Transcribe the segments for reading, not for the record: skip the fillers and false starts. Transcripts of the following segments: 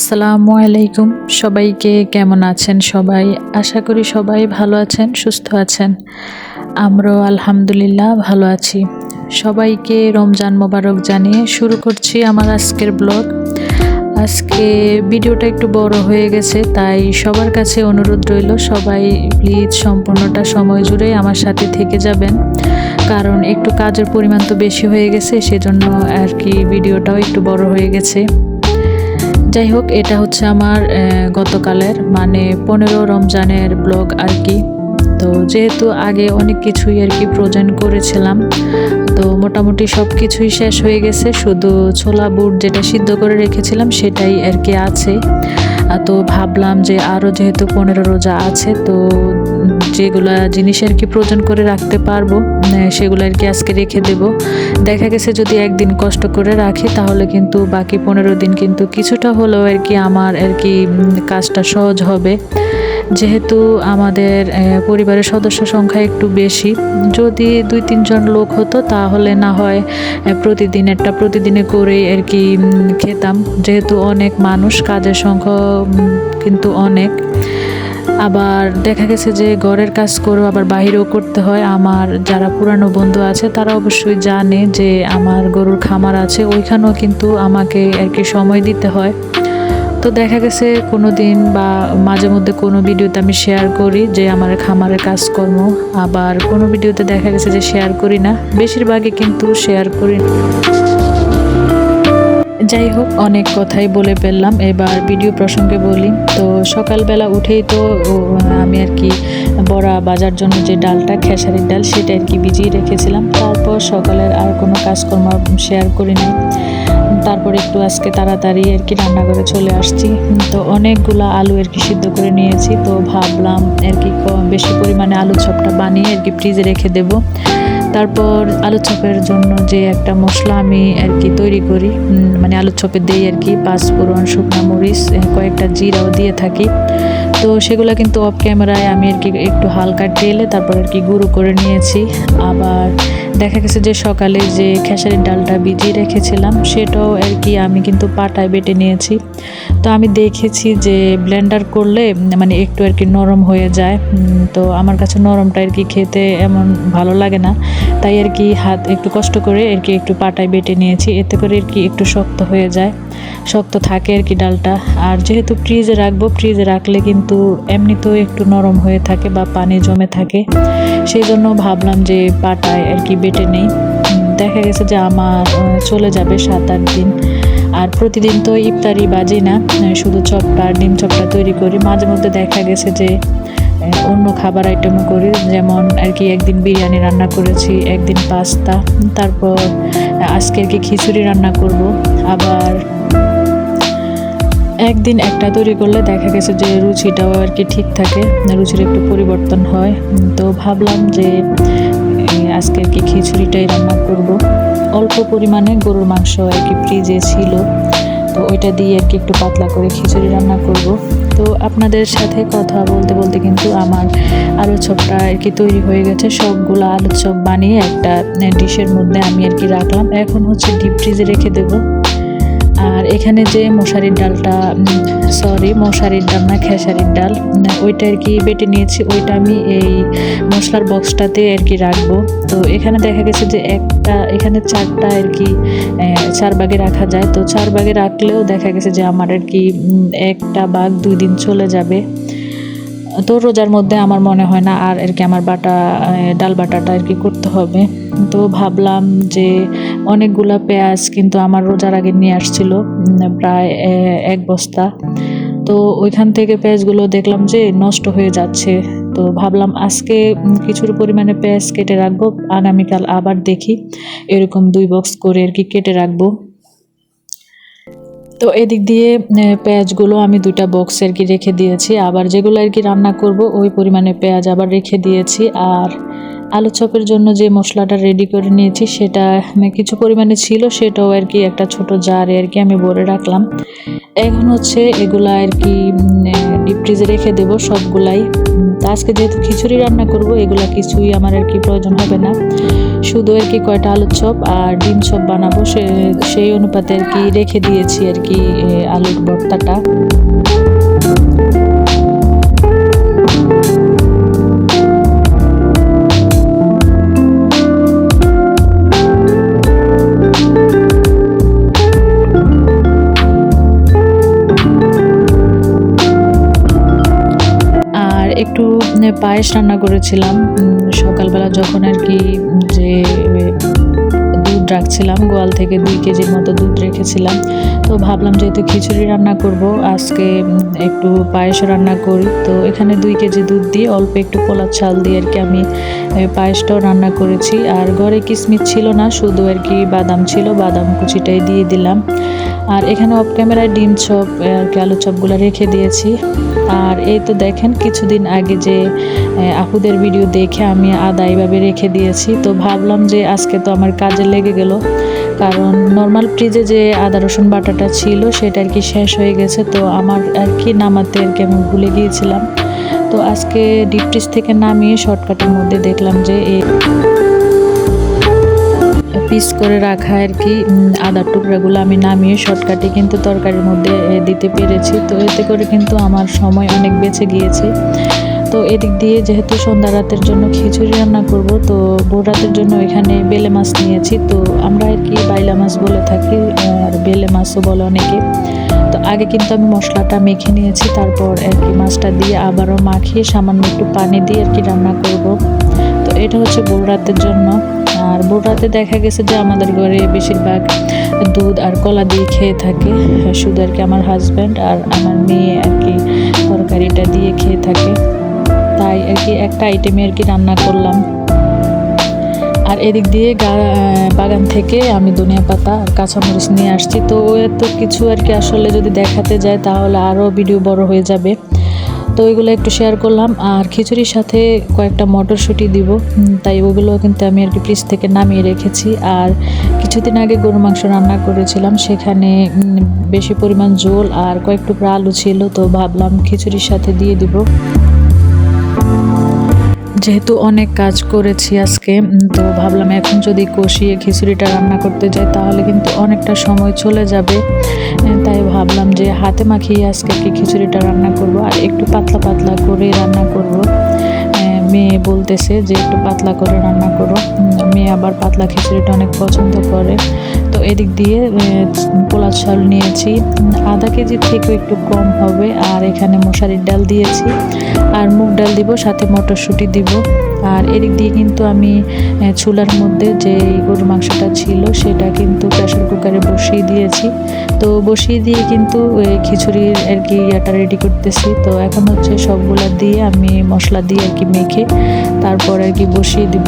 আসসালামু আলাইকুম। সবাইকে কেমন আছেন সবাই? আশা করি সবাই ভালো আছেন, সুস্থ আছেন। আমরাও আলহামদুলিল্লাহ ভালো আছি। সবাইকে রমজান মোবারক জানিয়ে শুরু করছি আমার আজকের ব্লগ। আজকে ভিডিওটা একটু বড় হয়ে গেছে, তাই সবার কাছে অনুরোধ রইল সবাই প্লিজ সম্পূর্ণটা সময় জুড়ে আমার সাথে থেকে যাবেন, কারণ একটু কাজের পরিমাণ তো বেশি হয়ে গেছে, সেজন্য আর কি ভিডিওটাও একটু বড় হয়ে গেছে। যাই হোক, এটা হচ্ছে আমার গতকালের মানে 15 রমজানের ব্লগ আর কি। তো যেহেতু আগে অনেক কিছুই আর কি প্রয়োজন করেছিলাম, তো মোটামুটি সব কিছুই শেষ হয়ে গেছে, শুধু ছোলা বুট যেটা সিদ্ধ করে রেখেছিলাম সেটাই আর কি আছে। তো ভাবলাম যে আরও যেহেতু 15 রোজা আছে, তো যেগুলা জিনিস আর কি প্রয়োজন করে রাখতে পারবো সেগুলো আর কি আজকে রেখে দেব। দেখা গেছে যদি একদিন কষ্ট করে রাখি তাহলে কিন্তু বাকি 15 দিন কিন্তু কিছুটা হলেও আর কি আমার আর কি কাজটা সহজ হবে। যেহেতু আমাদের পরিবারের সদস্য সংখ্যা একটু বেশি, যদি 2-3 জন লোক হতো তাহলে না হয় প্রতিদিনে করে আর কি খেতাম। যেহেতু অনেক মানুষ, কাজের সংখ্যা কিন্তু অনেক, আবার দেখা গেছে যে ঘরের কাজ করেও আবার বাহিরেও করতে হয়। আমার যারা পুরানো বন্ধু আছে তারা অবশ্যই জানে যে আমার গরুর খামার আছে, ওইখানেও কিন্তু আমাকে আর কি সময় দিতে হয়। তো দেখা গেছে কোনো দিন বা মাঝে মধ্যে কোনো ভিডিওতে আমি শেয়ার করি যে আমার খামারের কাজকর্ম, আবার কোনো ভিডিওতে দেখা গেছে যে শেয়ার করি না, বেশিরভাগই কিন্তু শেয়ার করি না। যাই হোক, অনেক কথাই বলে ফেললাম, এবার ভিডিও প্রসঙ্গে বলি। তো সকালবেলা উঠেই তো আমি আর কি বড়া বাজার জন্য যে ডালটা, খেসারির ডাল, সেটা আর কি ভিজিয়ে রেখেছিলাম। তারপর সকালের আর কোনো কাজকর্ম শেয়ার করি নাই। তারপর একটু আজকে তাড়াতাড়ি আর কি রান্নাঘরে চলে আসছি। তো অনেকগুলো আলু আর কি সিদ্ধ করে নিয়েছি, তো ভাবলাম আর কি বেশি পরিমাণে আলুর চপটা বানিয়ে আর কি ফ্রিজে রেখে দেব। তারপর আলু চপের জন্য যে একটা মশলা আমি আর কি তৈরি করি, মানে আলু চপে দেই আর কি 5 ফোড়ন, শুকনো মরিচ, কয়েকটা জিরাও দিয়ে থাকি। তো সেগুলো কিন্তু অফ ক্যামেরায় আমি আর কি একটু হালকা টেলে তারপর আর কি গুঁড়ো করে নিয়েছি। আবার দেখা গেছে যে সকালে যে খেসারির ডালটা ভিজিয়ে রেখেছিলাম সেটাও আর কি আমি কিন্তু পাটায় বেটে নিয়েছি। তো আমি দেখেছি যে ব্লেন্ডার করলে মানে একটু আর কি নরম হয়ে যায়, তো আমার কাছে নরমটা আর কি খেতে এমন ভালো লাগে না, তাই আর কি হাত একটু কষ্ট করে আর কি একটু পাটায় বেটে নিয়েছি, এতে করে আর কি একটু শক্ত হয়ে যায়, শক্ত থাকে আর কি ডালটা। আর যেহেতু ফ্রিজে রাখবো, ফ্রিজে রাখলে কিন্তু এমনিতেও একটু নরম হয়ে থাকে বা পানি জমে থাকে, সেই জন্য ভাবলাম যে পাটায় আর কি বেটে নেই। দেখা গেছে যে আমার চলে যাবে 7-8 দিন। আর প্রতিদিন তো ইফতারি বাজি না, শুধু চপটা ডিম চপটা তৈরি করি। মাঝে মধ্যে দেখা গেছে যে অন্য খাবার আইটেমও করি, যেমন আর কি একদিন বিরিয়ানি রান্না করেছি, একদিন পাস্তা, তারপর আজকে আর কি খিচুড়ি রান্না করব। আবার একদিন একটা তৈরি করলে দেখা গেছে যে রুচিটাও আর কি ঠিক থাকে, রুচির একটু পরিবর্তন হয়। তো ভাবলাম যে আজকে আর কি খিচুড়িটাই রান্না করব। অল্প পরিমাণে গরুর মাংস আর কি ফ্রিজে ছিল, তো ওইটা দিয়ে আর কি একটু পাতলা করে খিচুড়ি রান্না করব। তো আপনাদের সাথে কথা বলতে বলতে কিন্তু আমার আলু চপটা আর কি তৈরি হয়ে গেছে। সবগুলো আলু চপ বানিয়ে একটা ডিশের মধ্যে আমি আর কি রাখলাম, এখন হচ্ছে ডিপ ফ্রিজে রেখে দেবো। আর এখানে যে মশারির ডাল না, খেসারির ডাল, ওইটা আর কি বেটে নিয়েছি, ওইটা আমি এই মশলার বক্সটাতে আর কি রাখবো। তো এখানে দেখা গেছে যে এখানে 4টা আর কি 4 ভাগে রাখা যায়, তো 4 ভাগে রাখলেও দেখা গেছে যে আমার আর কি একটা ভাগ 2 দিন চলে যাবে। তো রোজার মধ্যে আমার মনে হয় না আর কি আমার ডাল বাটাটা আর কি করতে হবে। তো ভাবলাম যে অনেকগুলা পেঁয়াজ কিন্তু আমার রোজার আগে নিয়ে আসছিল, প্রায় 1 বস্তা। তো ওইখান থেকে পেঁয়াজগুলো দেখলাম যে নষ্ট হয়ে যাচ্ছে, তো ভাবলাম আজকে কিছুর পরিমাণে পেঁয়াজ কেটে রাখবো, আগামীকাল আবার দেখি এরকম 2 বক্স করে আর কি কেটে রাখবো। তো এদিক দিয়ে পেঁয়াজগুলো আমি 2টা বক্সে আর কি রেখে দিয়েছি, আবার যেগুলো আর কি রান্না করব ওই পরিমাণে পেঁয়াজ আবার রেখে দিয়েছি। আর আলু চপের জন্য যে মশলাটা রেডি করে নিয়েছি সেটা কিছু পরিমাণে ছিল, সেটাও আর কি একটা ছোট জারে আর কি আমি ভরে রাখলাম। এখন হচ্ছে এগুলা আর কি ডিপ ফ্রিজে রেখে দেবো সবগুলাই। তা আজকে যেহেতু খিচুড়ি রান্না করব, এগুলা কিছুই আমার আর কি প্রয়োজন হবে না, শুধু আর কি কয়টা আলুর চপ আর ডিম চপ বানাবো, সেই অনুপাতে আর কি রেখে দিয়েছি আর কি আলুর ভর্তাটা। একটু পায়েস রান্না করেছিলাম সকালবেলা, যখন আর কি যে দুধ রাখছিলাম, গোয়াল থেকে 2 কেজির মতো দুধ রেখেছিলাম। তো ভাবলাম যেহেতু খিচুড়ি রান্না করব, আজকে একটু পায়েস রান্না করি। তো এখানে 2 কেজি দুধ দিয়ে অল্প একটু পোলার চাল দিয়ে আর কি আমি পায়েসটাও রান্না করেছি। আর ঘরে কিশমিশ ছিল না, শুধু আর কি বাদাম ছিল, বাদাম কুচিটাই দিয়ে দিলাম। আর এখানে অফ ক্যামেরায় ডিম চপ আর কি আলু চপগুলো রেখে দিয়েছি। আর এই তো দেখেন কিছুদিন আগে যে আপুদের ভিডিও দেখে আমি আদা এইভাবে রেখে দিয়েছি। তো ভাবলাম যে আজকে তো আমার কাজে লেগে গেল, কারণ নর্মাল ফ্রিজে যে আদা রসুন বাটাটা ছিল সেটা আর কি শেষ হয়ে গেছে। তো আমার আর কি নামাতে আর কি আমি ভুলে গিয়েছিলাম। তো আজকে ডিপ ফ্রিজ থেকে নামিয়ে শর্টকাটের মধ্যে দেখলাম যে এই পিস করে রাখা আর কি আদার টুকরাগুলো আমি নামিয়ে শর্টকাটে কিন্তু তরকারির মধ্যে দিতে পেরেছি। তো এতে করে কিন্তু আমার সময় অনেক বেঁচে গিয়েছে। তো এদিক দিয়ে যেহেতু সন্ধ্যা রাতের জন্য খিচুড়ি রান্না করব, তো ভোর রাতের জন্য এখানে বেলে মাছ নিয়েছি। তো আমরা আর কি বাইলা মাছ বলে থাকি, আর বেলে মাছও বলে অনেকে। তো আগে কিন্তু আমি মশলাটা মেখে নিয়েছি, তারপর আর কি মাছটা দিয়ে আবারও মাখিয়ে সামান্য একটু পানি দিয়ে আর কি রান্না করব। তো এটা হচ্ছে ভোর রাতের জন্য। আর ভোর রাতে দেখা গেছে যে আমাদের ঘরে বেশিরভাগ দুধ আর কলা দিয়ে খেয়ে থাকে, শুধু আর কি আমার হাজব্যান্ড আর আমার মেয়ে আর কি তরকারিটা দিয়ে খেয়ে থাকে। তাই আর কি একটা আইটেমে আর কি রান্না করলাম। আর এদিক দিয়ে বাগান থেকে আমি ধনিয়া পাতা আর কাঁচামরিচ নিয়ে আসছি। তো এত কিছু আর কি আসলে যদি দেখাতে যায় তাহলে আরও ভিডিও বড় হয়ে যাবে, তো ওইগুলো একটু শেয়ার করলাম। আর খিচুড়ির সাথে কয়েকটা মটরশুঁটি দিব, তাই ওগুলো কিন্তু আমি আর কি ফ্রিজ থেকে নামিয়ে রেখেছি। আর কিছুদিন আগে গরু মাংস রান্না করেছিলাম, সেখানে বেশি পরিমাণ ঝোল আর কয়েক টুকরা আলু ছিল, তো ভাবলাম খিচুড়ির সাথে দিয়ে দিব। যেহেতু অনেক কাজ করেছি আজকে, তো ভাবলাম এখন যদি কষিয়ে খিচুড়িটা রান্না করতে যাই তাহলে কিন্তু অনেকটা সময় চলে যাবে। তাই ভাবলাম যে হাতে মাখিয়ে আজকে কি খিচুড়িটা রান্না করব, আর একটু পাতলা পাতলা করে রান্না করব। মেয়ে বলতেছে যে একটু পাতলা করে রান্না করো, মেয়ে আবার পাতলা খিচুড়িটা অনেক পছন্দ করে। তো এদিক দিয়ে পোলার চাল নিয়েছি, আধা কেজি থেকেও একটু কম হবে। আর এখানে মশারির ডাল দিয়েছি, আর মুগ ডাল দিব, সাথে মটরশুঁটি দিব। আর এদিক দিয়ে কিন্তু আমি চুলার মধ্যে যে গরুর মাংসটা ছিল সেটা কিন্তু প্রেসার কুকারে বসিয়ে দিয়েছি। তো বসিয়ে দিয়ে কিন্তু খিচুড়ির আর কি ইয়াটা রেডি করতেছি। তো এখন হচ্ছে সবগুলা দিয়ে আমি মশলা দিয়ে আর কি মেখে তারপর আর কি বসিয়ে দিব।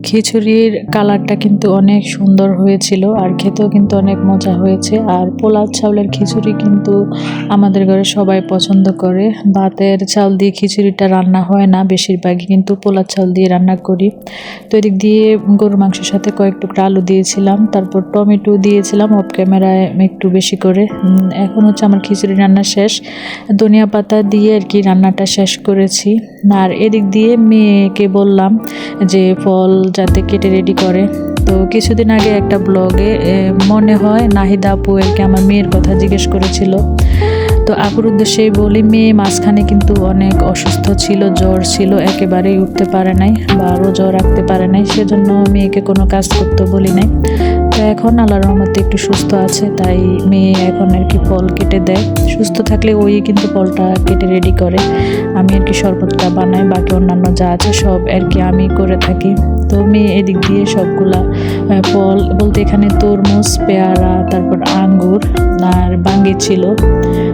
খিচুড়ির কালারটা কিন্তু অনেক সুন্দর হয়েছিল, আর খেতেও কিন্তু অনেক মজা হয়েছে। আর পোলাও চাউলের খিচুড়ি কিন্তু আমাদের ঘরে সবাই পছন্দ করে। ভাতের চাল দিয়ে খিচুড়িটা রান্না হয় না, বেশিরভাগই কিন্তু পোলাও চাল দিয়ে রান্না করি। তো এদিক দিয়ে গরুর মাংসের সাথে কয়েক টুকরা আলু দিয়েছিলাম, তারপর টমেটো দিয়েছিলাম অফ ক্যামেরায় একটু বেশি করে। এখন হচ্ছে আমার খিচুড়ি রান্না শেষ, ধনিয়া পাতা দিয়ে আর কি রান্নাটা শেষ করেছি। আর এদিক দিয়ে মেয়েকে বললাম যে ফল যাতে কেটে রেডি করে। তো কিছুদিন আগে একটা ব্লগে মনে হয় নাহিদা আপু আর কি আমার মেয়ের কথা জিজ্ঞেস করেছিল। তো আপুর উদ্দেশ্যেই বলি, মেয়ে মাঝখানে কিন্তু অনেক অসুস্থ ছিল, জ্বর ছিল, একেবারেই উঠতে পারে নাই বা রোজাও রাখতে পারে নাই, সেজন্য মেয়েকে কোনো কাজ করতে বলি নাই। তো এখন আল্লাহর রহমতে একটু সুস্থ আছে, তাই মেয়ে এখন আর কি ফল কেটে দেয়। সুস্থ থাকলে ওই কিন্তু ফলটা কেটে রেডি করে, আমি আর কি শরবতটা বানাই, বাকি অন্যান্য যা আছে সব আর কি আমি করে থাকি। তো মেয়ে এদিক দিয়ে সবগুলা ফল বলতে এখানে তরমুজ, পেয়ারা, তারপর আঙ্গুর আর বাঙ্গি ছিল,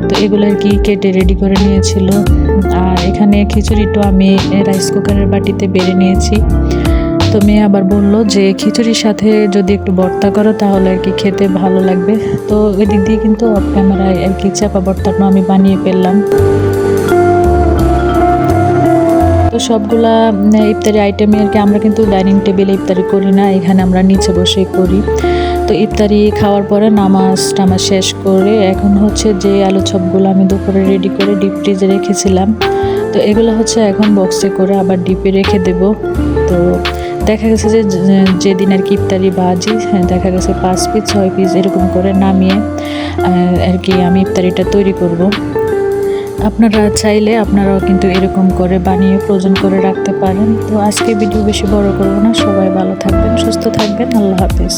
তো এগুলো আর কি কেটে রেডি করে নিয়েছিল। আর এখানে খিচুড়িটা আমি রাইস কুকারের বাটিতে বেড়ে নিয়েছি। তো মেয়ে আবার বললো যে খিচুড়ির সাথে যদি একটু ভর্তা করো তাহলে আর কি খেতে ভালো লাগবে। তো ওই দিক দিয়ে কিন্তু অফ ক্যামেরায় আর কি চাপা ভর্তাটা আমি বানিয়ে ফেললাম। তো সবগুলা ইফতারি আইটেমে আর কি আমরা কিন্তু ডাইনিং টেবিলে ইফতারি করি না, এখানে আমরা নিচে বসে করি। তো ইফতারি খাওয়ার পরে নামাজ টামাজ শেষ করে এখন হচ্ছে যে আলু চপগুলো আমি দুপুরে রেডি করে ডিপ ফ্রিজে রেখেছিলাম, তো এগুলো হচ্ছে এখন বক্সে করে আবার ডিপে রেখে দেব। তো দেখা গেছে যে যেদিন আর কি ইফতারি বাজি দেখা গেছে 5 পিস 6 পিস এরকম করে নামিয়ে আর কি আমি ইফতারিটা তৈরি করব। আপনারা চাইলে আপনারাও কিন্তু এরকম করে বানিয়ে ফ্রোজেন করে রাখতে পারেন। তো আজকে ভিডিও বেশি বড় করব না, সবাই ভালো থাকবেন, সুস্থ থাকবেন, আল্লাহ হাফেজ।